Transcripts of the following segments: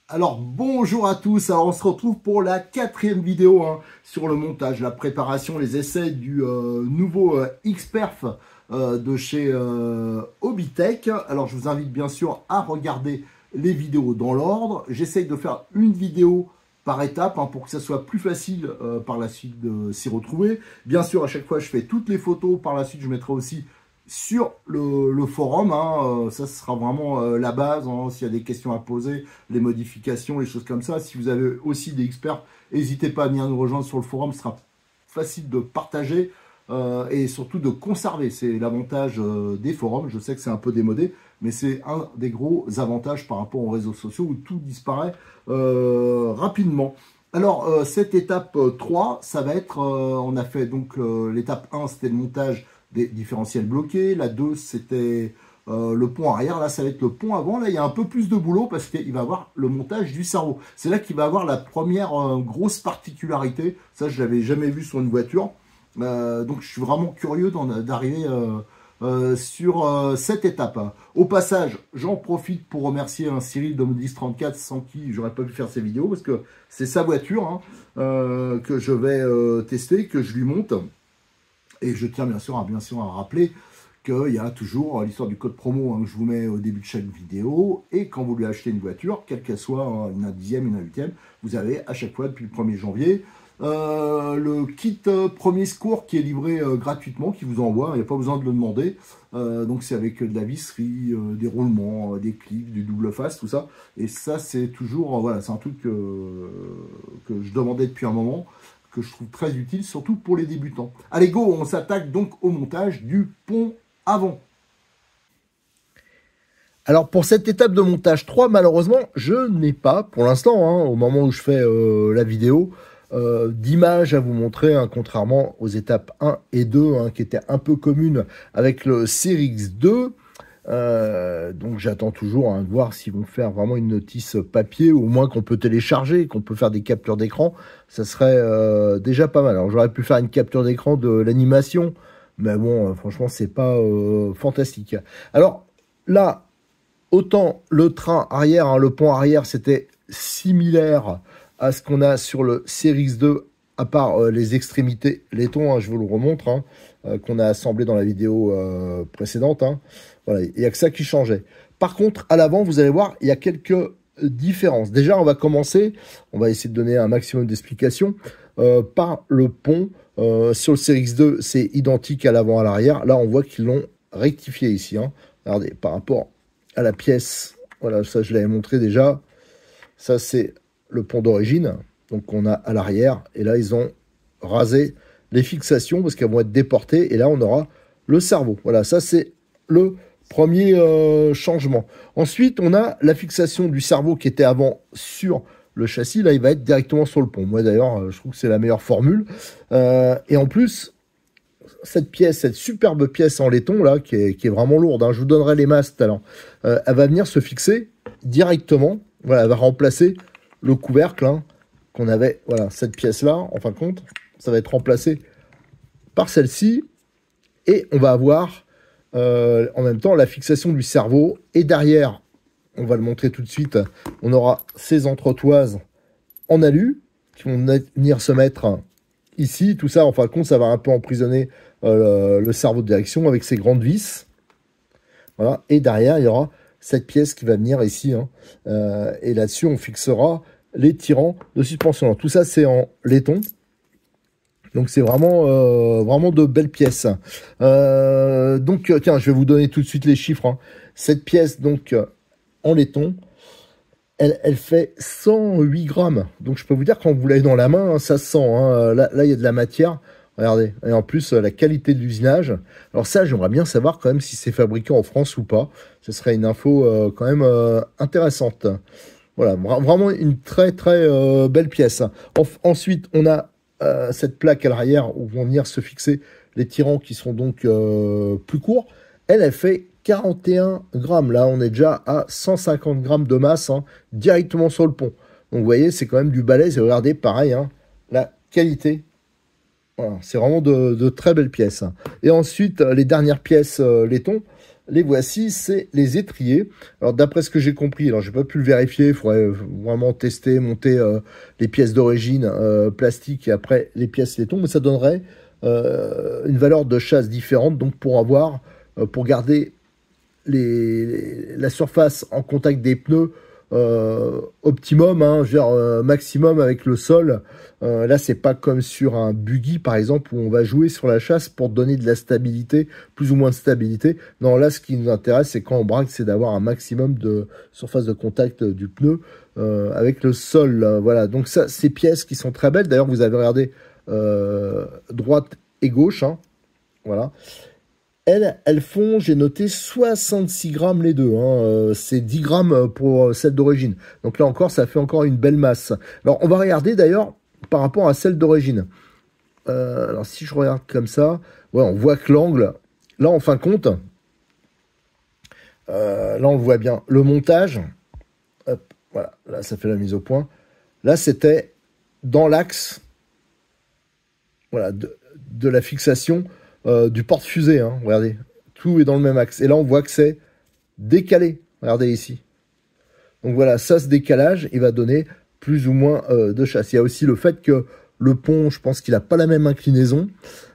Alors bonjour à tous, alors on se retrouve pour la 4e vidéo sur le montage, la préparation, les essais du nouveau X-Perf de chez Hobbytech. Alors je vous invite bien sûr à regarder les vidéos dans l'ordre. J'essaye de faire une vidéo par étape pour que ça soit plus facile par la suite de s'y retrouver. Bien sûr à chaque fois je fais toutes les photos, par la suite je mettrai aussi sur le forum, ça sera vraiment la base, s'il y a des questions à poser, les modifications, les choses comme ça. Si vous avez aussi des experts, n'hésitez pas à venir nous rejoindre sur le forum, ce sera facile de partager et surtout de conserver. C'est l'avantage des forums, je sais que c'est un peu démodé, mais c'est un des gros avantages par rapport aux réseaux sociaux où tout disparaît rapidement. Alors, cette étape 3, ça va être, on a fait donc l'étape 1, c'était le montage des différentiels bloqués. La 2, c'était le pont arrière. Là, ça va être le pont avant. Là, il y a un peu plus de boulot parce qu'il va avoir le montage du cerveau. C'est là qu'il va avoir la première grosse particularité. Ça, je ne l'avais jamais vu sur une voiture. Donc, je suis vraiment curieux d'arriver sur cette étape. Au passage, j'en profite pour remercier Cyril de Modis34 sans qui j'aurais pas pu faire ces vidéos parce que c'est sa voiture que je vais tester, que je lui monte. Et je tiens bien sûr à rappeler qu'il y a toujours l'histoire du code promo que je vous mets au début de chaque vidéo. Et quand vous lui achetez une voiture, quelle qu'elle soit, une 10e, une 8e, vous avez à chaque fois depuis le 1er janvier le kit premier secours qui est livré gratuitement, qui vous envoie, il n'y a pas besoin de le demander. Donc c'est avec de la visserie, des roulements, des clips, du double face, tout ça. Et ça c'est toujours, voilà, c'est un truc que je demandais depuis un moment, que je trouve très utile, surtout pour les débutants. Allez, go, on s'attaque donc au montage du pont avant. Alors, pour cette étape de montage 3, malheureusement, je n'ai pas, pour l'instant, au moment où je fais la vidéo, d'image à vous montrer, contrairement aux étapes 1 et 2, qui étaient un peu communes avec le Series 2. Donc j'attends toujours de voir s'ils vont faire vraiment une notice papier, ou au moins qu'on peut télécharger, qu'on peut faire des captures d'écran. Ça serait déjà pas mal. Alors j'aurais pu faire une capture d'écran de l'animation, mais bon, franchement c'est pas fantastique. Alors là, autant le train arrière, le pont arrière, c'était similaire à ce qu'on a sur le Series 2, à part les extrémités laiton, je vous le remontre, qu'on a assemblé dans la vidéo précédente. Voilà, il n'y a que ça qui changeait. Par contre, à l'avant, vous allez voir, il y a quelques différences. Déjà, on va commencer, on va essayer de donner un maximum d'explications, par le pont. Sur le Series 2, c'est identique à l'avant, à l'arrière. Là, on voit qu'ils l'ont rectifié ici. Regardez, par rapport à la pièce, voilà, ça je l'avais montré déjà. Ça, c'est le pont d'origine. Donc, on a à l'arrière. Et là, ils ont rasé les fixations parce qu'elles vont être déportées. Et là, on aura le cerveau. Voilà, ça, c'est le premier changement. Ensuite, on a la fixation du cerveau qui était avant sur le châssis. Là, il va être directement sur le pont. Moi, d'ailleurs, je trouve que c'est la meilleure formule. Et en plus, cette pièce, cette superbe pièce en laiton, là, qui est vraiment lourde, je vous donnerai les masses tout à l'heure, elle va venir se fixer directement. Voilà, elle va remplacer le couvercle qu'on avait. Voilà, cette pièce-là, en fin de compte, ça va être remplacé par celle-ci. Et on va avoir en même temps la fixation du cerveau. Et derrière, on va le montrer tout de suite, on aura ces entretoises en alu qui vont venir se mettre ici. Tout ça, en fin de compte, ça va un peu emprisonner le cerveau de direction avec ces grandes vis. Voilà. Et derrière, il y aura cette pièce qui va venir ici. Et là-dessus, on fixera les tirants de suspension. Tout ça, c'est en laiton. Donc c'est vraiment, vraiment de belles pièces. Donc tiens, je vais vous donner tout de suite les chiffres. Cette pièce donc en laiton, elle fait 108 grammes. Donc je peux vous dire quand vous l'avez dans la main, ça se sent. Là, il y a de la matière. Regardez. Et en plus, la qualité de l'usinage. Alors ça, j'aimerais bien savoir quand même si c'est fabriqué en France ou pas. Ce serait une info quand même intéressante. Voilà, vraiment une très très belle pièce. Ensuite, on a cette plaque à l'arrière où vont venir se fixer les tirants qui seront donc plus courts, elle fait 41 grammes. Là, on est déjà à 150 grammes de masse hein, directement sur le pont. Donc, vous voyez, c'est quand même du balèze. Et regardez, pareil, hein, la qualité. Voilà, c'est vraiment de très belles pièces. Et ensuite, les dernières pièces laiton, les voici, c'est les étriers. Alors, d'après ce que j'ai compris, alors j'ai pas pu le vérifier, il faudrait vraiment tester, monter les pièces d'origine plastique et après les pièces laiton, mais ça donnerait une valeur de chasse différente. Donc, pour garder la surface en contact des pneus optimum, hein, je veux dire, maximum avec le sol. Là, c'est pas comme sur un buggy, par exemple, où on va jouer sur la chasse pour donner de la stabilité, plus ou moins de stabilité. Non, là, ce qui nous intéresse, c'est quand on braque, c'est d'avoir un maximum de surface de contact du pneu avec le sol. Voilà, donc ça, ces pièces qui sont très belles. D'ailleurs, vous avez regardé droite et gauche, hein, voilà. Elles font, j'ai noté 66 grammes les deux. Hein. C'est 10 grammes pour celle d'origine. Donc là encore, ça fait encore une belle masse. Alors, on va regarder d'ailleurs par rapport à celle d'origine. Alors, si je regarde comme ça, ouais, on voit que l'angle, là, en fin de compte, là, on le voit bien. Le montage, hop, voilà, là, ça fait la mise au point. Là, c'était dans l'axe, voilà, de la fixation du porte-fusée, hein, regardez, tout est dans le même axe. Et là, on voit que c'est décalé, regardez ici. Donc voilà, ça, ce décalage, il va donner plus ou moins de chasse. Il y a aussi le fait que le pont, je pense qu'il n'a pas la même inclinaison.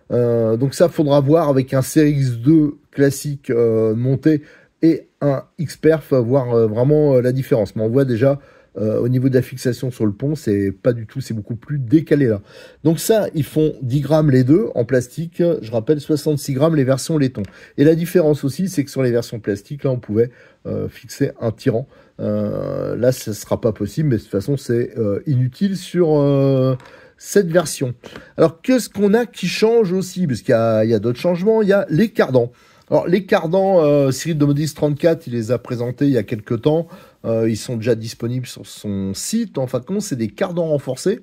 Donc ça, faudra voir avec un CRX2 classique monté et un X-Perf, voir vraiment la différence. Mais on voit déjà au niveau de la fixation sur le pont, c'est pas du tout, c'est beaucoup plus décalé là. Donc ça, ils font 10 grammes les deux en plastique. Je rappelle, 66 grammes les versions laiton. Et la différence aussi, c'est que sur les versions plastiques, là, on pouvait fixer un tirant. Là, ce sera pas possible, mais de toute façon, c'est inutile sur cette version. Alors, qu'est-ce qu'on a qui change aussi? Parce qu'il y a d'autres changements. Il y a les cardans. Alors, les cardans, Cyril de Modis 34, il les a présentés il y a quelques temps. Ils sont déjà disponibles sur son site. En fin de compte, c'est des cardans renforcés.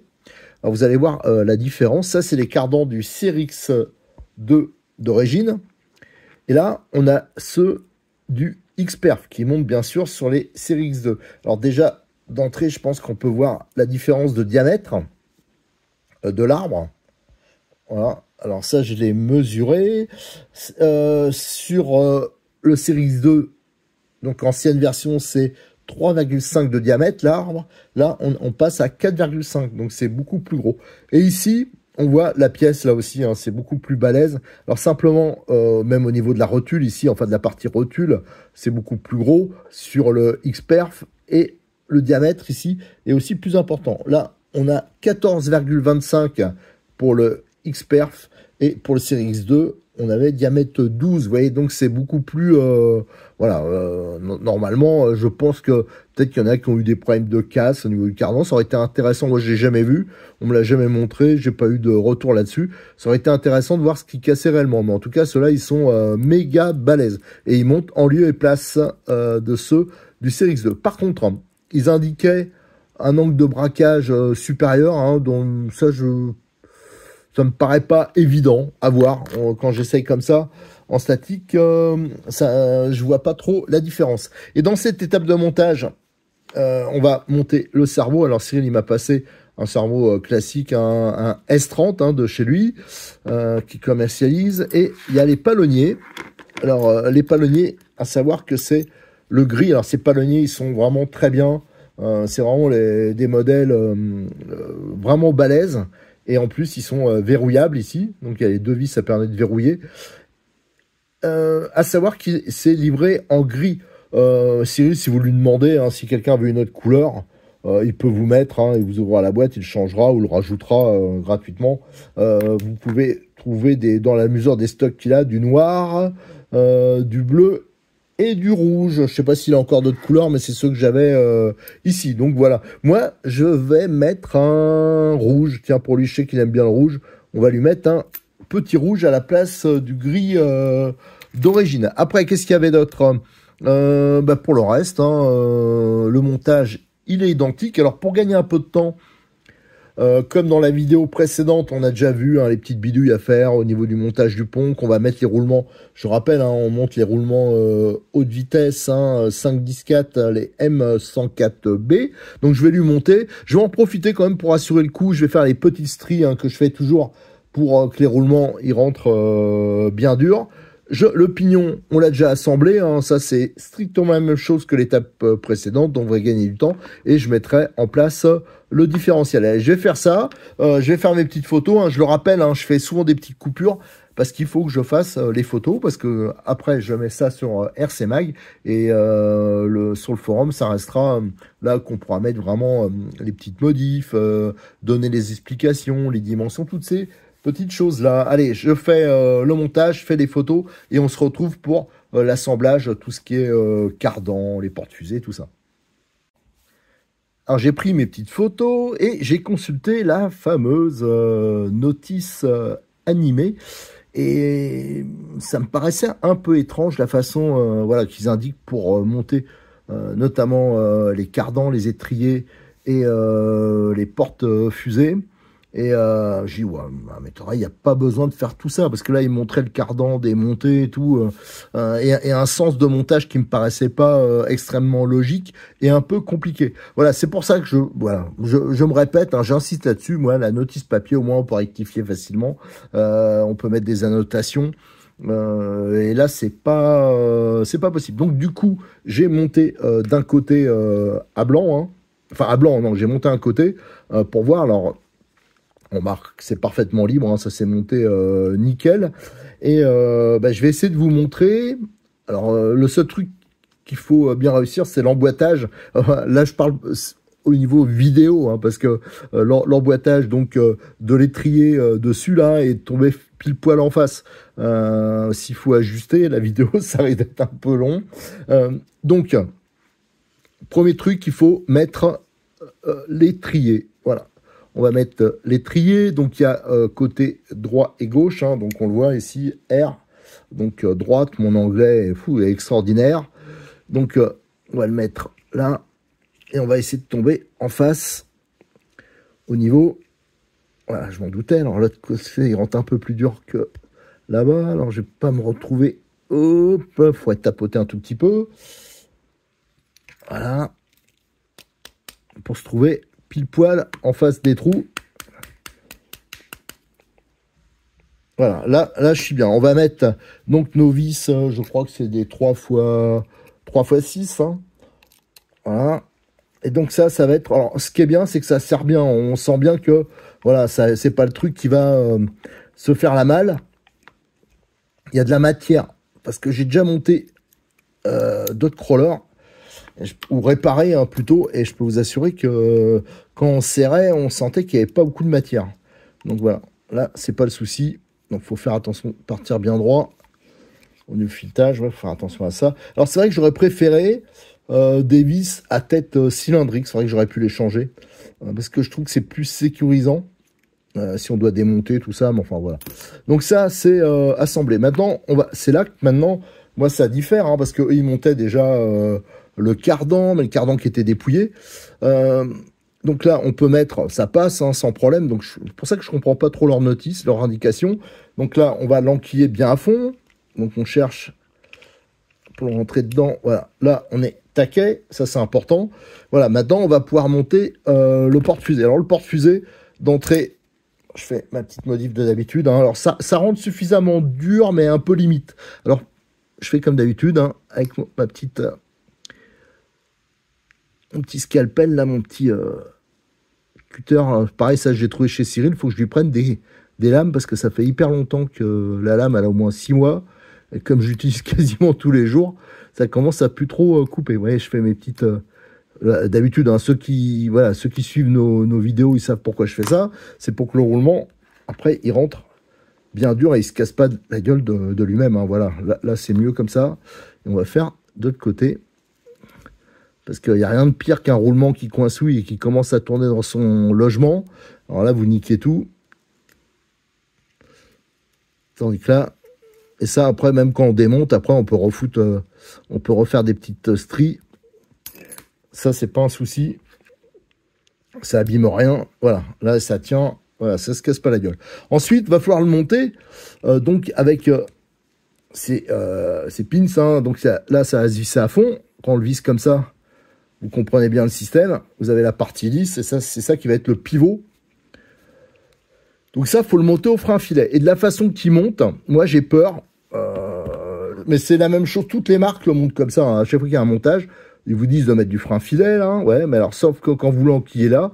Alors, vous allez voir la différence. Ça, c'est les cardans du CRX2 d'origine. Et là, on a ceux du X-Perf qui montent bien sûr sur les CRX2. Alors déjà, d'entrée, je pense qu'on peut voir la différence de diamètre de l'arbre. Voilà. Alors ça, je l'ai mesuré. Sur le CRX2, donc ancienne version, c'est 3,5 de diamètre l'arbre. Là, on passe à 4,5. Donc c'est beaucoup plus gros. Et ici, on voit la pièce là aussi, hein, c'est beaucoup plus balèze. Alors simplement, même au niveau de la rotule ici, enfin de la partie rotule, c'est beaucoup plus gros sur le X-Perf et le diamètre ici est aussi plus important. Là, on a 14,25 pour le X-Perf et pour le CRX2, on avait diamètre 12, vous voyez, donc c'est beaucoup plus... voilà, normalement, je pense que peut-être qu'il y en a qui ont eu des problèmes de casse au niveau du cardan. Ça aurait été intéressant, moi je l'ai jamais vu, on me l'a jamais montré, j'ai pas eu de retour là-dessus. Ça aurait été intéressant de voir ce qui cassait réellement, mais en tout cas, ceux-là, ils sont méga balèzes. Et ils montent en lieu et place de ceux du CRX2. Par contre, ils indiquaient un angle de braquage supérieur, hein, dont ça me paraît pas évident à voir quand j'essaye comme ça en statique. Je vois pas trop la différence. Et dans cette étape de montage, on va monter le cerveau. Alors Cyril, il m'a passé un cerveau classique, un S30 hein, de chez lui, qui commercialise. Et il y a les palonniers. Alors les palonniers, à savoir que c'est le gris. Alors ces palonniers, ils sont vraiment très bien. C'est vraiment des modèles vraiment balèzes. Et en plus, ils sont verrouillables ici. Donc, il y a les deux vis, ça permet de verrouiller. À savoir qu'il s'est livré en gris. Cyril, si vous lui demandez, hein, si quelqu'un veut une autre couleur, il peut vous mettre, hein, il vous ouvrira la boîte, il changera ou le rajoutera gratuitement. Vous pouvez trouver dans la mesure des stocks qu'il a, du noir, du bleu et du rouge. Je sais pas s'il a encore d'autres couleurs, mais c'est ceux que j'avais ici. Donc voilà. Moi, je vais mettre un rouge. Tiens, pour lui, je sais qu'il aime bien le rouge. On va lui mettre un petit rouge à la place du gris d'origine. Après, qu'est-ce qu'il y avait d'autre pour le reste, hein, le montage, il est identique. Alors, pour gagner un peu de temps, Comme dans la vidéo précédente, on a déjà vu hein, les petites bidouilles à faire au niveau du montage du pont, qu'on va mettre les roulements. Je rappelle, hein, on monte les roulements haute vitesse, hein, 5-10-4, les M104B. Donc je vais lui monter. Je vais en profiter quand même pour assurer le coup. Je vais faire les petites stries hein, que je fais toujours pour que les roulements ils rentrent bien durs. Le pignon, on l'a déjà assemblé, hein, ça c'est strictement la même chose que l'étape précédente, donc on va gagner du temps, et je mettrai en place le différentiel. Allez, je vais faire ça, je vais faire mes petites photos, hein, je le rappelle, hein, je fais souvent des petites coupures, parce qu'il faut que je fasse les photos, parce que après je mets ça sur RC Mag, et sur le forum, ça restera là qu'on pourra mettre vraiment les petites modifs, donner les explications, les dimensions, toutes ces petite chose là. Allez, je fais le montage, je fais des photos et on se retrouve pour l'assemblage, tout ce qui est cardan, les porte-fusées, tout ça. Alors j'ai pris mes petites photos et j'ai consulté la fameuse notice animée et ça me paraissait un peu étrange la façon voilà, qu'ils indiquent pour monter notamment les cardans, les étriers et les portes-fusées. Et j'ai dit, ouais, mais il n'y a pas besoin de faire tout ça, parce que là, il montrait le cardan démonté et tout, et un sens de montage qui me paraissait pas extrêmement logique et un peu compliqué. Voilà, c'est pour ça que je me répète, hein, j'insiste là-dessus, moi, la notice papier, au moins, on peut rectifier facilement, on peut mettre des annotations, et là, c'est pas possible. Donc, du coup, j'ai monté d'un côté à blanc, hein, enfin, à blanc, non, j'ai monté un côté pour voir, alors... On marque que c'est parfaitement libre, hein, ça s'est monté nickel. Et je vais essayer de vous montrer. Alors, le seul truc qu'il faut bien réussir, c'est l'emboîtage. Là, je parle au niveau vidéo, hein, parce que l'emboîtage donc de l'étrier dessus là est tombé pile poil en face. S'il faut ajuster la vidéo, ça risque d'être un peu long. Donc, premier truc, il faut mettre l'étrier. Voilà. On va mettre l'étrier, donc il y a côté droit et gauche, hein, donc on le voit ici, R, donc droite, mon anglais est extraordinaire, donc on va le mettre là, et on va essayer de tomber en face, au niveau, voilà, je m'en doutais, alors l'autre côté, il rentre un peu plus dur que là-bas, alors je vais pas me retrouver, hop, faut être tapoté un tout petit peu, voilà, pour se trouver pile poil en face des trous. Voilà, là je suis bien. On va mettre donc nos vis, je crois que c'est des 3 x 6. Hein. Voilà. Et donc ça va être... Alors, ce qui est bien, c'est que ça sert bien. On sent bien que, voilà, c'est pas le truc qui va se faire la malle. Il y a de la matière. Parce que j'ai déjà monté d'autres crawlers. Ou réparer hein, plutôt, et je peux vous assurer que quand on serrait, on sentait qu'il n'y avait pas beaucoup de matière. Donc voilà, là, c'est pas le souci. Donc il faut faire attention, partir bien droit. Au niveau filetage, il faut faire attention à ça. Alors c'est vrai que j'aurais préféré des vis à tête cylindrique. C'est vrai que j'aurais pu les changer, parce que je trouve que c'est plus sécurisant. Si on doit démonter tout ça, mais enfin voilà. Donc ça, c'est assemblé. Maintenant, c'est là que maintenant, moi, ça diffère, hein, parce qu'eux, ils montaient déjà... le cardan, mais le cardan qui était dépouillé. Donc là, on peut mettre, ça passe hein, sans problème. Donc c'est pour ça que je comprends pas trop leur notice, leur indication. Donc là, on va l'enquiller bien à fond. Donc on cherche pour rentrer dedans. Voilà, là, on est taquet, ça c'est important. Voilà, maintenant, on va pouvoir monter le porte-fusée. Alors le porte-fusée, d'entrée, je fais ma petite modif de d'habitude. Hein. Alors ça rentre suffisamment dur, mais un peu limite. Alors, je fais comme d'habitude, hein, avec ma petite... mon petit scalpel, là, mon petit cutter. Pareil, ça, j'ai trouvé chez Cyril. Il faut que je lui prenne des lames parce que ça fait hyper longtemps que la lame, elle a au moins 6 mois. Et comme j'utilise quasiment tous les jours, ça commence à plus trop couper. Vous voyez, je fais mes petites... d'habitude, hein, ceux qui suivent nos vidéos, ils savent pourquoi je fais ça. C'est pour que le roulement, après, il rentre bien dur et il se casse pas la gueule de lui-même. Hein, voilà, là c'est mieux comme ça. Et on va faire de l'autre côté. Parce qu'il n'y a rien de pire qu'un roulement qui coincouille et qui commence à tourner dans son logement. Alors là, vous niquez tout. Tandis que là, et ça, après, même quand on démonte, après, on peut refaire des petites stries. Ça, c'est pas un souci. ça abîme rien. Voilà, là ça tient, voilà, ça se casse pas la gueule. Ensuite, va falloir le monter, donc avec ces pins, hein, donc là ça va se visser à fond. Quand on le visse comme ça, vous comprenez bien le système. Vous avez la partie lisse, et ça c'est ça qui va être le pivot. Donc ça, faut le monter au frein filet. Et de la façon qu'il monte, moi j'ai peur, mais c'est la même chose, toutes les marques le montent comme ça, hein. À chaque fois qu'il y a un montage, ils vous disent de mettre du frein filet, là, ouais, mais alors sauf que quand vous l'enquillez là,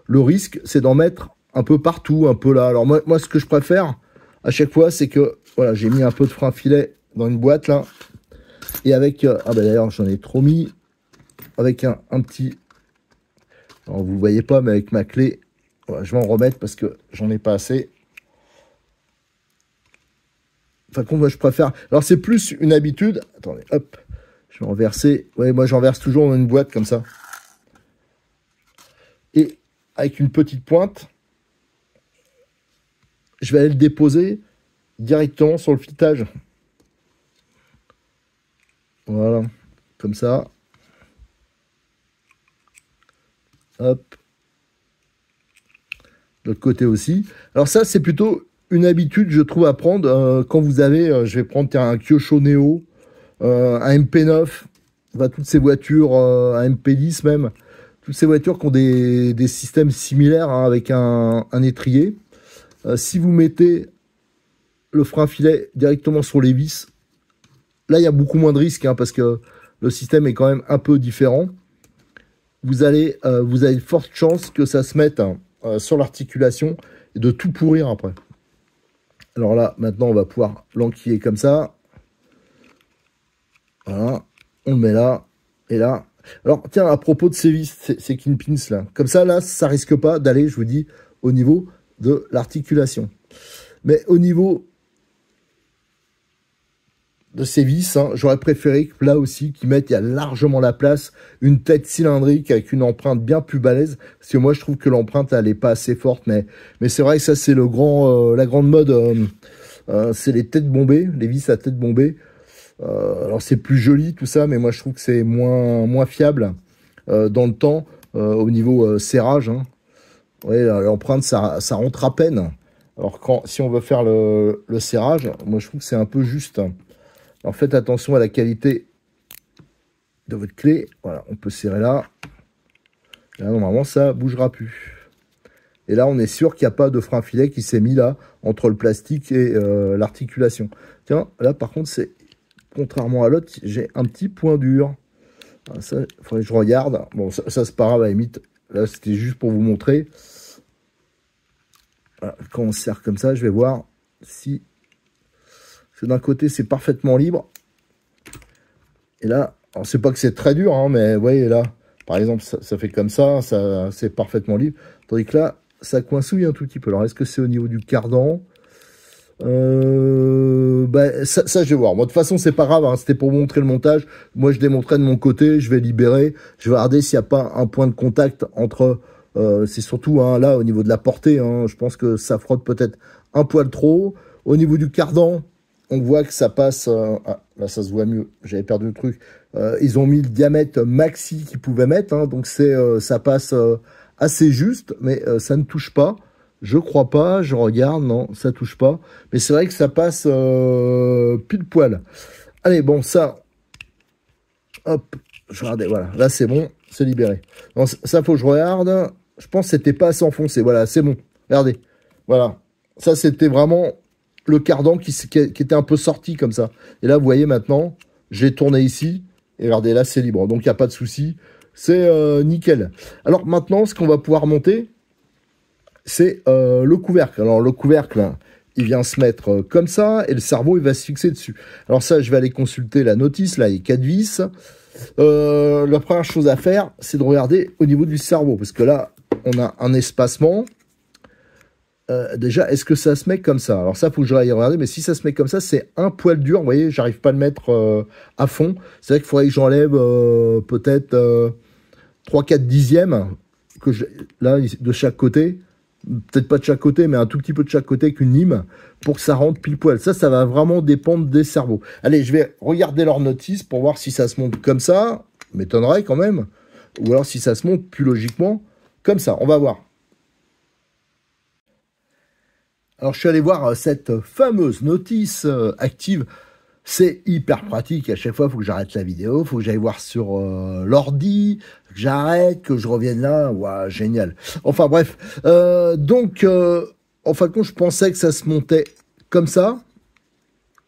le risque c'est d'en mettre un peu partout, un peu là. Alors moi ce que je préfère à chaque fois, c'est que, voilà, j'ai mis un peu de frein filet dans une boîte là, et avec, ah bah d'ailleurs j'en ai trop mis, avec un petit, alors vous le voyez pas, mais avec ma clé, voilà, je vais en remettre parce que j'en ai pas assez. Enfin, moi, je préfère. Alors, c'est plus une habitude. Attendez, hop. Je vais renverser. Ouais, moi, j'en verse toujours dans une boîte comme ça. Et avec une petite pointe, je vais aller le déposer directement sur le filetage. Voilà. Comme ça. Hop. De l'autre côté aussi. Alors ça, c'est plutôt une habitude, je trouve, à prendre quand vous avez, je vais prendre un Kyosho Neo, un MP9, enfin, toutes ces voitures, un MP10 même, toutes ces voitures qui ont des systèmes similaires, hein, avec un étrier. Si vous mettez le frein filet directement sur les vis, là, il y a beaucoup moins de risques, hein, parce que le système est quand même un peu différent. Vous avez de fortes chances que ça se mette, hein, sur l'articulation et de tout pourrir après. Alors là, maintenant, on va pouvoir l'enquiller comme ça. Voilà, on le met là et là. Alors, tiens, à propos de ces vis, ces kingpins là, comme ça, là, ça risque pas d'aller, je vous dis, au niveau de l'articulation. Mais au niveau de ces vis, hein, j'aurais préféré que là aussi, qu'ils mettent, il y a largement la place, une tête cylindrique avec une empreinte bien plus balèze, parce que moi je trouve que l'empreinte elle est pas assez forte, mais c'est vrai que ça c'est le la grande mode, c'est les têtes bombées, les vis à tête bombée. Alors c'est plus joli tout ça, mais moi je trouve que c'est moins fiable dans le temps, au niveau serrage, hein. Ouais, l'empreinte ça rentre à peine. Alors si on veut faire le serrage, moi je trouve que c'est un peu juste. Alors faites attention à la qualité de votre clé. Voilà, on peut serrer là. Là, normalement, ça bougera plus. Et là, on est sûr qu'il n'y a pas de frein filet qui s'est mis là, entre le plastique et l'articulation. Tiens, là, par contre, c'est contrairement à l'autre, j'ai un petit point dur. Alors, ça, il faudrait que je regarde. Bon, ça c'est pas grave, à la limite. Là, c'était juste pour vous montrer. Voilà, quand on serre comme ça, je vais voir si... D'un côté, c'est parfaitement libre. Et là, alors c'est pas que c'est très dur, hein, mais vous voyez là, par exemple, ça fait comme ça c'est parfaitement libre. Tandis que là, ça coincouille un tout petit peu. Alors, est-ce que c'est au niveau du cardan? Ça, je vais voir. Moi, de toute façon, c'est pas grave, hein, c'était pour vous montrer le montage. Moi, je démontrerai de mon côté, je vais libérer. Je vais regarder s'il n'y a pas un point de contact entre... c'est surtout, hein, là, au niveau de la portée, hein, je pense que ça frotte peut-être un poil trop. Au niveau du cardan, on voit que ça passe... ah, là, ça se voit mieux. J'avais perdu le truc. Ils ont mis le diamètre maxi qu'ils pouvaient mettre. Hein, donc, ça passe assez juste. Mais ça ne touche pas. Je crois pas. Je regarde. Non, ça touche pas. Mais c'est vrai que ça passe pile poil. Allez, bon, ça... Hop. Je regardais. Voilà. Là, c'est bon. C'est libéré. Donc, ça, faut que je regarde. Je pense que c'était pas assez enfoncé. Voilà, c'est bon. Regardez. Voilà. Ça, c'était vraiment... le cardan qui était un peu sorti comme ça. Et là, vous voyez maintenant, j'ai tourné ici. Et regardez, là, c'est libre. Donc, il n'y a pas de souci. C'est nickel. Alors, maintenant, ce qu'on va pouvoir monter, c'est le couvercle. Alors, le couvercle, il vient se mettre comme ça. Et le cerveau, il va se fixer dessus. Alors, ça, je vais aller consulter la notice. Là, il y a 4 vis. La première chose à faire, c'est de regarder au niveau du cerveau. Parce que là, on a un espacement. Déjà, est-ce que ça se met comme ça? Alors ça, il faut que je aille regarder, mais si ça se met comme ça, c'est un poil dur, vous voyez, j'arrive pas à le mettre à fond. C'est vrai qu'il faudrait que j'enlève peut-être 3-4 dixièmes, là, de chaque côté. Peut-être pas de chaque côté, mais un tout petit peu de chaque côté avec une lime, pour que ça rentre pile poil. Ça va vraiment dépendre des cerveaux. Allez, je vais regarder leur notice pour voir si ça se monte comme ça, m'étonnerait quand même, ou alors si ça se monte plus logiquement comme ça, on va voir. Alors, je suis allé voir cette fameuse notice active. C'est hyper pratique. À chaque fois, il faut que j'arrête la vidéo, il faut que j'aille voir sur l'ordi, que j'arrête, que je revienne là. Waouh, génial. Enfin, bref. En fin de compte, je pensais que ça se montait comme ça.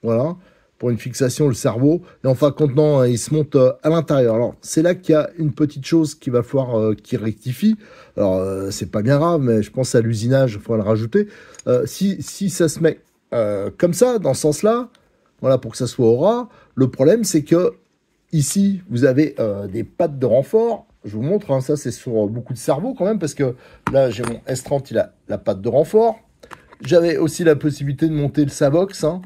Voilà. Pour une fixation, le cerveau. Et en fin de compte, non, il se monte à l'intérieur. Alors, c'est là qu'il y a une petite chose qu'il va falloir qu'il rectifie. Alors, c'est pas bien grave, mais je pense à l'usinage, il faut le rajouter. Si ça se met comme ça, dans ce sens-là, voilà, pour que ça soit au ras, le problème, c'est que ici, vous avez des pattes de renfort. Je vous montre, hein, ça, c'est sur beaucoup de cerveaux quand même, parce que là, j'ai mon S30, il a la patte de renfort. J'avais aussi la possibilité de monter le Savox, hein,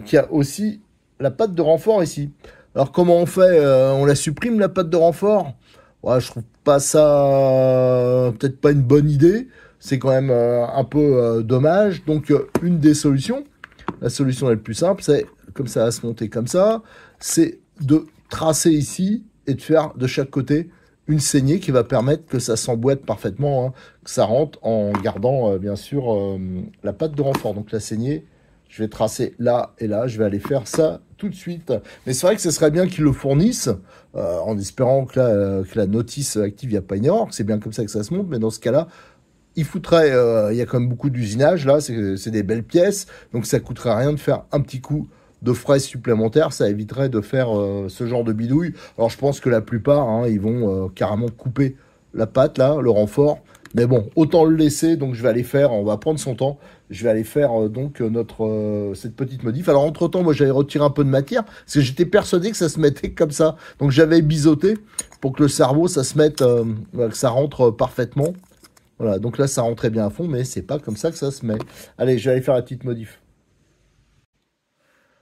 qui a aussi la patte de renfort ici. Alors, comment on fait? On la supprime, la patte de renfort? Ouais, je trouve pas ça peut-être pas une bonne idée. C'est quand même un peu dommage. Donc, une des solutions, la solution la plus simple, c'est, comme ça va se monter comme ça, c'est de tracer ici et de faire de chaque côté une saignée qui va permettre que ça s'emboîte parfaitement, hein, que ça rentre en gardant, bien sûr, la patte de renfort. Donc, la saignée, je vais tracer là et là, je vais aller faire ça tout de suite. Mais c'est vrai que ce serait bien qu'ils le fournissent, en espérant que la notice active, il n'y a pas une erreur, que c'est bien comme ça que ça se monte, mais dans ce cas-là, il foutrait, il y a quand même beaucoup d'usinage, là, c'est des belles pièces, donc ça coûterait rien de faire un petit coup de frais supplémentaires, ça éviterait de faire ce genre de bidouille. Alors je pense que la plupart, hein, ils vont carrément couper la patte, là, le renfort, mais bon, autant le laisser, donc je vais aller faire, on va prendre son temps, je vais aller faire cette petite modif. Alors entre-temps, moi j'avais retiré un peu de matière, parce que j'étais persuadé que ça se mettait comme ça, donc j'avais biseauté pour que le cerveau, ça se mette, que ça rentre parfaitement. Voilà, donc là ça rentrait bien à fond, mais c'est pas comme ça que ça se met. Allez, je vais aller faire la petite modif.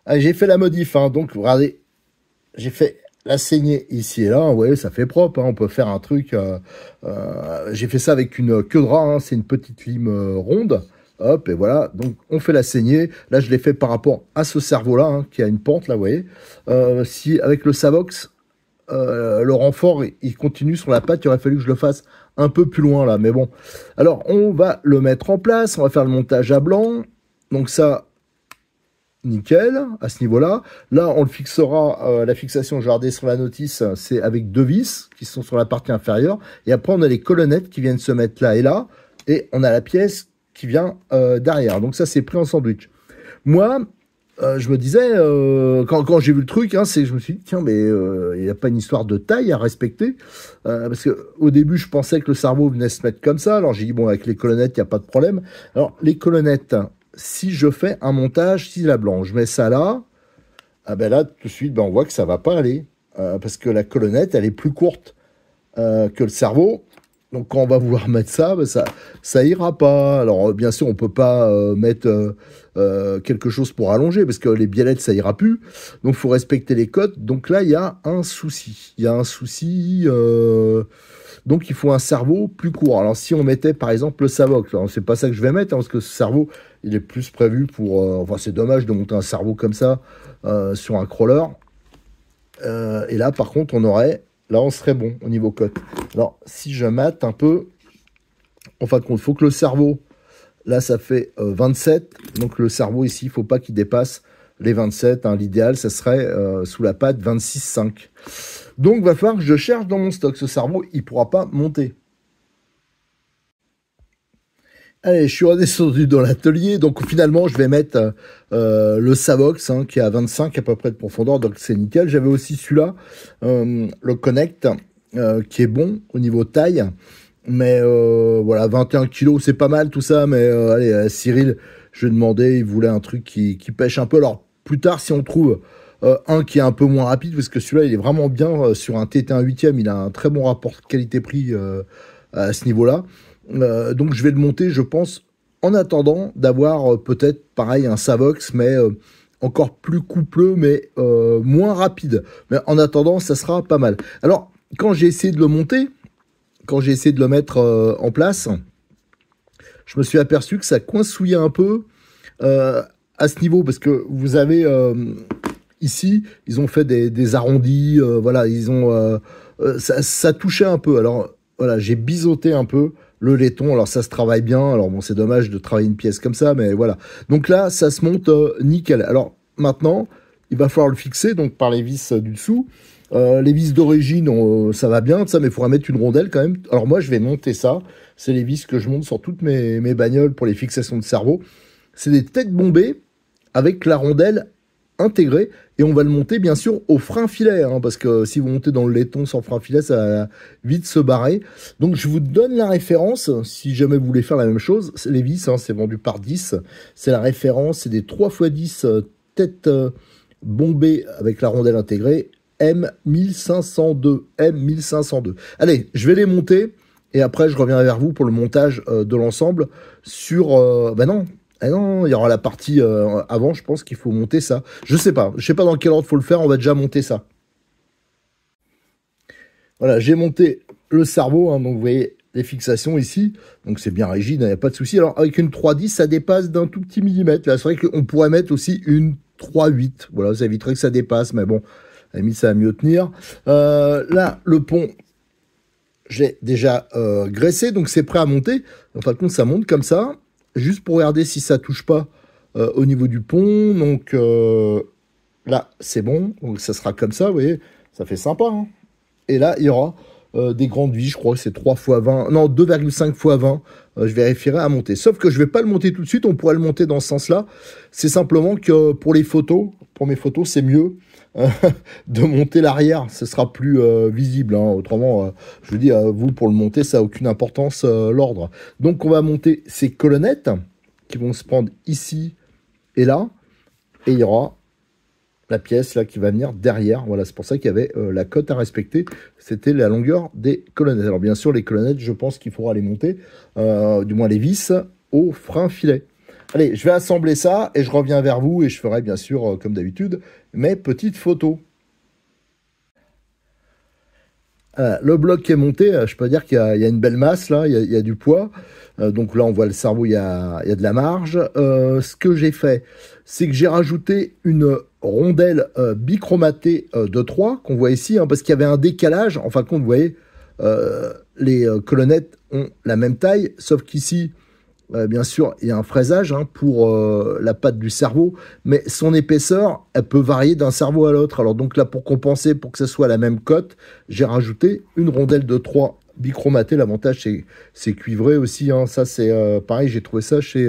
Allez, j'ai fait la modif, hein, donc regardez, j'ai fait la saignée ici et là, vous voyez, ça fait propre, hein, on peut faire un truc, j'ai fait ça avec une queue de rat, hein, c'est une petite lime ronde, hop, et voilà, donc on fait la saignée, là je l'ai fait par rapport à ce cerveau-là, hein, qui a une pente, là, vous voyez, si avec le Savox, le renfort, il continue sur la patte, il aurait fallu que je le fasse un peu plus loin, là, mais bon. Alors, on va le mettre en place, on va faire le montage à blanc, donc ça, nickel, à ce niveau-là. Là, on le fixera, la fixation, je regardais sur la notice, c'est avec deux vis qui sont sur la partie inférieure, et après, on a les colonnettes qui viennent se mettre là et là, et on a la pièce qui vient derrière, donc ça, c'est pris en sandwich. Moi, je me disais, quand j'ai vu le truc, hein, je me suis dit, tiens, mais il n'y a pas une histoire de taille à respecter, parce que au début, je pensais que le cerveau venait se mettre comme ça, alors j'ai dit, bon, avec les colonnettes, il n'y a pas de problème. Alors, les colonnettes, si je fais un montage ciseau blanc, je mets ça là, ah ben là, tout de suite, ben, on voit que ça va pas aller, parce que la colonnette, elle est plus courte que le cerveau. Donc quand on va vouloir mettre ça, ben ça ira pas. Alors bien sûr, on peut pas mettre quelque chose pour allonger, parce que les biellettes, ça ira plus. Donc il faut respecter les codes. Donc là, il y a un souci. Il y a un souci. Donc il faut un cerveau plus court. Alors si on mettait par exemple le Savox, c'est pas ça que je vais mettre, hein, parce que ce cerveau, il est plus prévu pour... enfin c'est dommage de monter un cerveau comme ça sur un crawler. Et là par contre, là on serait bon au niveau cote. Alors si je mate un peu, en fin de compte, il faut que le cerveau, là ça fait 27, donc le cerveau ici, il ne faut pas qu'il dépasse les 27, hein. L'idéal, ça serait sous la patte 26,5. Donc, il va falloir que je cherche dans mon stock. Ce cerveau, il ne pourra pas monter. Allez, je suis redescendu dans l'atelier. Donc, finalement, je vais mettre le Savox, hein, qui est à 25 à peu près de profondeur. Donc, c'est nickel. J'avais aussi celui-là, le Connect, qui est bon au niveau taille. Mais voilà, 21 kilos, c'est pas mal tout ça. Mais allez, Cyril, je lui ai demandé, il voulait un truc qui pêche un peu. Alors, plus tard, si on trouve... un qui est un peu moins rapide, parce que celui-là, il est vraiment bien sur un TT1 8e, il a un très bon rapport qualité-prix à ce niveau-là. Donc je vais le monter, je pense, en attendant d'avoir peut-être, pareil, un Savox, mais encore plus coupleux, mais moins rapide. Mais en attendant, ça sera pas mal. Alors, quand j'ai essayé de le monter, quand j'ai essayé de le mettre en place, je me suis aperçu que ça coincouillait un peu à ce niveau, parce que vous avez... ici, ils ont fait des arrondis, voilà, ils ont ça touchait un peu. Alors voilà, j'ai biseauté un peu le laiton. Alors ça se travaille bien. Alors bon, c'est dommage de travailler une pièce comme ça, mais voilà. Donc là, ça se monte nickel. Alors maintenant, il va falloir le fixer donc par les vis du dessous. Les vis d'origine, ça va bien, ça, mais il faudra mettre une rondelle quand même. Alors moi, je vais monter ça. C'est les vis que je monte sur toutes mes bagnoles pour les fixations de cerveau. C'est des têtes bombées avec la rondelle intégrée. Et on va le monter, bien sûr, au frein filet. Hein, parce que si vous montez dans le laiton sans frein filet, ça va vite se barrer. Donc, je vous donne la référence. Si jamais vous voulez faire la même chose, les vis, hein, c'est vendu par 10. C'est la référence. C'est des 3x10 têtes bombées avec la rondelle intégrée. M1502. M1502. Allez, je vais les monter. Et après, je reviens vers vous pour le montage de l'ensemble sur... ben non, non, il y aura la partie avant, je pense qu'il faut monter ça. Je sais pas dans quel ordre il faut le faire, on va déjà monter ça. Voilà, j'ai monté le cerveau, hein, donc vous voyez les fixations ici. Donc c'est bien rigide, il n'y a pas de souci. Alors avec une 3,10, ça dépasse d'un tout petit millimètre. Là, c'est vrai qu'on pourrait mettre aussi une 3,8. Voilà, ça éviterait que ça dépasse, mais bon, à la limite, ça va mieux tenir. Là, le pont... J'ai déjà graissé, donc c'est prêt à monter. En fin de compte, ça monte comme ça, juste pour regarder si ça touche pas au niveau du pont. Donc là, c'est bon. Donc ça sera comme ça, vous voyez. Ça fait sympa. Hein. Et là, il y aura des grandes vis, je crois que c'est 3 x 20. Non, 2,5 x 20. Je vérifierai à monter. Sauf que je vais pas le monter tout de suite. On pourrait le monter dans ce sens-là. C'est simplement que pour les photos, pour mes photos, c'est mieux de monter l'arrière, ce sera plus visible. Hein. Autrement, je vous dis, vous, pour le monter, ça n'a aucune importance, l'ordre. Donc, on va monter ces colonnettes qui vont se prendre ici et là. Et il y aura la pièce là qui va venir derrière. Voilà, c'est pour ça qu'il y avait la cote à respecter. C'était la longueur des colonnettes. Alors, bien sûr, les colonnettes, je pense qu'il faudra les monter, du moins les vis, au frein filet. Allez, je vais assembler ça et je reviens vers vous et je ferai bien sûr, comme d'habitude, mes petites photos. Le bloc est monté, je peux dire qu'il y a une belle masse là, il y a du poids. Donc là, on voit le cerveau, il y a de la marge. Ce que j'ai fait, c'est que j'ai rajouté une rondelle bichromatée de 3 qu'on voit ici, hein, parce qu'il y avait un décalage. En fin de compte, vous voyez, les colonnettes ont la même taille, sauf qu'ici, bien sûr, il y a un fraisage hein, pour la patte du cerveau, mais son épaisseur, elle peut varier d'un cerveau à l'autre. Alors donc là, pour compenser, pour que ce soit la même cote, j'ai rajouté une rondelle de 3 bichromatée. L'avantage, c'est cuivré aussi. Hein. Ça, c'est pareil, j'ai trouvé ça chez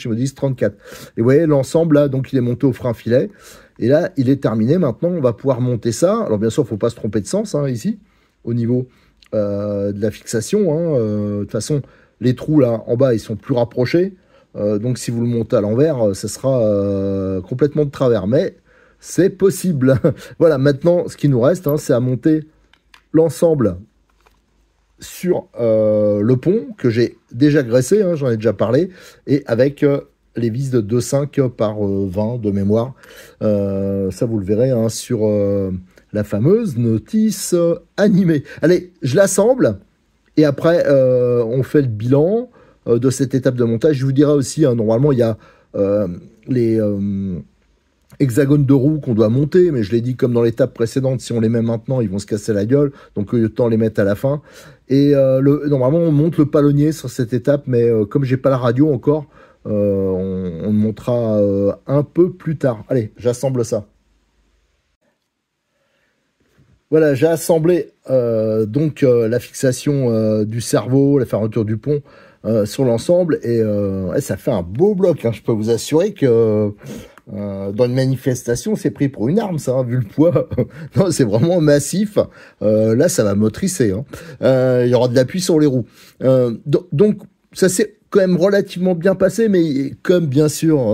Modis 34. Et vous voyez, l'ensemble, là, donc il est monté au frein filet. Et là, il est terminé. Maintenant, on va pouvoir monter ça. Alors bien sûr, il ne faut pas se tromper de sens hein, ici, au niveau de la fixation. Hein. De toute façon... Les trous, là, en bas, ils sont plus rapprochés. Donc, si vous le montez à l'envers, ça sera complètement de travers. Mais c'est possible. Voilà, maintenant, ce qui nous reste, hein, c'est à monter l'ensemble sur le pont, que j'ai déjà graissé, hein, j'en ai déjà parlé, et avec les vis de 2,5 par 20 de mémoire. Ça, vous le verrez hein, sur la fameuse notice animée. Allez, je l'assemble. Et après, on fait le bilan de cette étape de montage. Je vous dirai aussi, hein, normalement, il y a les hexagones de roues qu'on doit monter, mais je l'ai dit comme dans l'étape précédente, si on les met maintenant, ils vont se casser la gueule, donc autant les mettre à la fin. Et normalement, on monte le palonnier sur cette étape, mais comme j'ai pas la radio encore, on le montera un peu plus tard. Allez, j'assemble ça. Voilà, j'ai assemblé donc la fixation du cerveau, la fermeture du pont sur l'ensemble et ça fait un beau bloc. Hein. Je peux vous assurer que dans une manifestation, c'est pris pour une arme, ça, hein, vu le poids. Non, c'est vraiment massif. Là, ça va motricer. Hein. Il y aura de l'appui sur les roues. Donc, ça s'est quand même relativement bien passé, mais comme bien sûr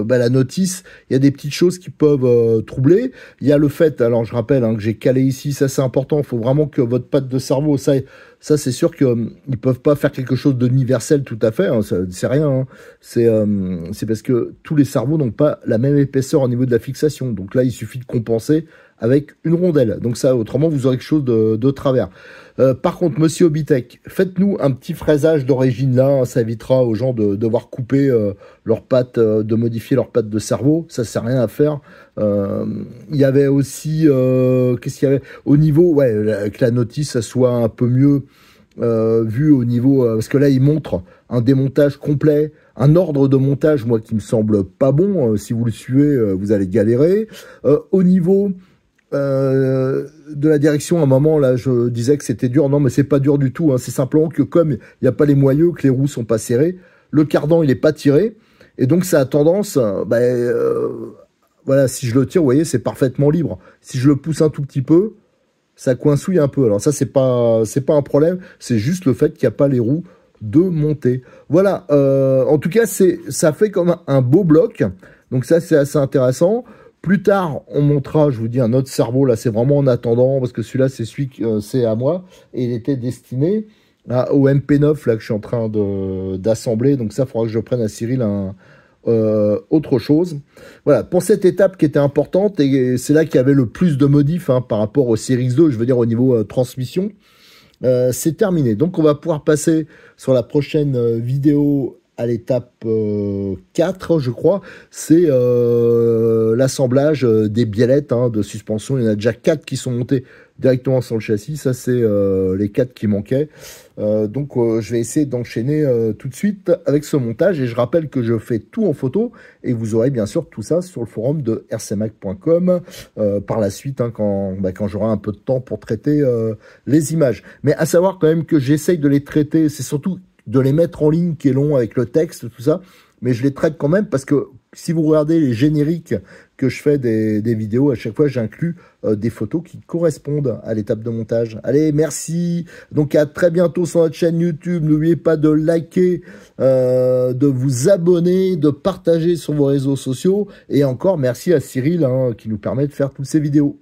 la notice, il y a des petites choses qui peuvent troubler. Il y a le fait, alors je rappelle hein, que j'ai calé ici, ça c'est important, il faut vraiment que votre patte de cerveau, ça c'est sûr qu'ils peuvent pas faire quelque chose d'universel tout à fait, hein, c'est rien, hein. C'est parce que tous les cerveaux n'ont pas la même épaisseur au niveau de la fixation, donc là il suffit de compenser avec une rondelle, donc ça autrement vous aurez quelque chose de travers. Par contre, monsieur Obitech, faites-nous un petit fraisage d'origine là, hein, ça évitera aux gens de devoir couper leurs pattes, de modifier leurs pattes de cerveau, ça sert à rien à faire. Il y avait aussi, qu'est-ce qu'il y avait au niveau, ouais, que la notice ça soit un peu mieux vu au niveau... parce que là, il montre un démontage complet, un ordre de montage, moi, qui me semble pas bon. Si vous le suivez, vous allez galérer. Au niveau... de la direction, à un moment, là, je disais que c'était dur. Non, mais c'est pas dur du tout. Hein. C'est simplement que comme il n'y a pas les moyeux, que les roues sont pas serrées, le cardan, il est pas tiré. Et donc, ça a tendance... voilà, si je le tire, vous voyez, c'est parfaitement libre. Si je le pousse un tout petit peu, ça coincouille un peu. Alors ça, c'est pas un problème. C'est juste le fait qu'il n'y a pas les roues de montée. Voilà. En tout cas, ça fait comme un beau bloc. Donc ça, c'est assez intéressant. Plus tard, on montrera, je vous dis, un autre cerveau. Là, c'est vraiment en attendant, parce que celui-là, c'est celui que c'est à moi. Et il était destiné au MP9, là, que je suis en train d'assembler. Donc ça, il faudra que je prenne à Cyril autre chose. Voilà, pour cette étape qui était importante, et c'est là qu'il y avait le plus de modifs par rapport au Series 2, je veux dire au niveau transmission, c'est terminé. Donc on va pouvoir passer sur la prochaine vidéo à l'étape 4, je crois, c'est l'assemblage des biellettes de suspension. Il y en a déjà 4 qui sont montées directement sur le châssis. Ça, c'est les 4 qui manquaient. Donc, je vais essayer d'enchaîner tout de suite avec ce montage. Et je rappelle que je fais tout en photo. Et vous aurez bien sûr tout ça sur le forum de rcmac.com par la suite, quand j'aurai un peu de temps pour traiter les images. Mais à savoir quand même que j'essaye de les traiter. C'est surtout de les mettre en ligne qui est long avec le texte, tout ça. Mais je les traite quand même parce que si vous regardez les génériques que je fais des vidéos, à chaque fois, j'inclus des photos qui correspondent à l'étape de montage. Allez, merci. Donc, à très bientôt sur notre chaîne YouTube. N'oubliez pas de liker, de vous abonner, de partager sur vos réseaux sociaux. Et encore, merci à Cyril qui nous permet de faire toutes ces vidéos.